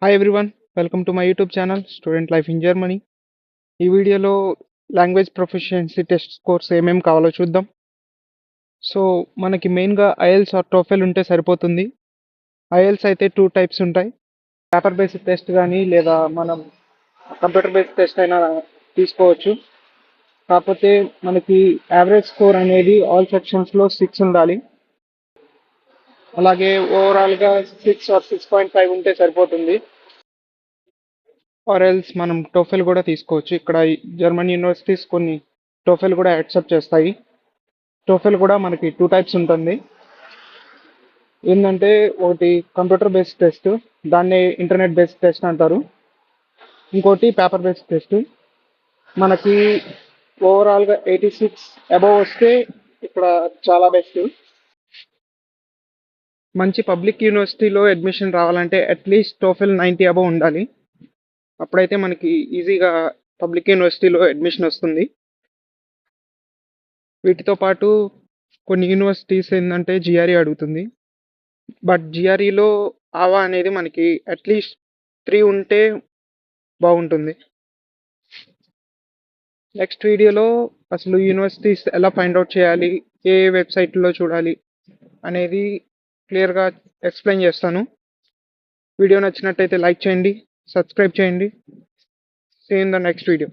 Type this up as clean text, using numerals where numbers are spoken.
Hi everyone, welcome to my YouTube channel student life in Germany. ఈ వీడియోలో language proficiency test course ఏమేమి కావాలో చూద్దాం. సో మనకి మెయిన్గా ఐఎల్స్ ఆర్ టోఫెల్ ఉంటే సరిపోతుంది. ఐఎల్స్ అయితే 2 టైప్స్ ఉంటాయి. పేపర్ బేస్డ్ టెస్ట్ కానీ లేదా మనం కంప్యూటర్ బేస్డ్ టెస్ట్ అయినా తీసుకోవచ్చు. కాకపోతే మనకి యావరేజ్ స్కోర్ అనేది ఆల్ సెక్షన్స్లో 6 ఉండాలి. అలాగే ఓవరాల్గా 6 ఆర్ 6.5 ఉంటే సరిపోతుంది. ఆర్ ఎల్స్ మనం టోఫెల్ కూడా తీసుకోవచ్చు. ఇక్కడ జర్మన్ యూనివర్సిటీస్ కొన్ని టోఫెల్ కూడా యాక్సెప్ట్ చేస్తాయి. టోఫెల్ కూడా మనకి 2 టైప్స్ ఉంటుంది. ఏంటంటే ఒకటి కంప్యూటర్ బేస్డ్ టెస్ట్, దాన్ని ఇంటర్నెట్ బేస్డ్ టెస్ట్ అంటారు. ఇంకోటి పేపర్ బేస్డ్ టెస్ట్. మనకి ఓవరాల్గా 86 అబవ్ వస్తే ఇక్కడ చాలా బెస్ట్. మంచి పబ్లిక్ యూనివర్సిటీలో అడ్మిషన్ రావాలంటే అట్లీస్ట్ టోఫెల్ 90 అబవ్ ఉండాలి. అప్పుడైతే మనకి ఈజీగా పబ్లిక్ యూనివర్సిటీలో అడ్మిషన్ వస్తుంది. వీటితో పాటు కొన్ని యూనివర్సిటీస్ ఏంటంటే జిఆర్ఈ అడుగుతుంది. బట్ జిఆర్ఈలో ఆవా అనేది మనకి అట్లీస్ట్ 3 ఉంటే బాగుంటుంది. నెక్స్ట్ వీడియోలో అసలు యూనివర్సిటీస్ ఎలా ఫైండ్ అవుట్ చేయాలి, ఏ వెబ్సైట్లో చూడాలి అనేది క్లియర్గా ఎక్స్ప్లెయిన్ చేస్తాను. వీడియో నచ్చినట్టయితే లైక్ చేయండి, సబ్స్క్రైబ్ చేయండి. See in the next video.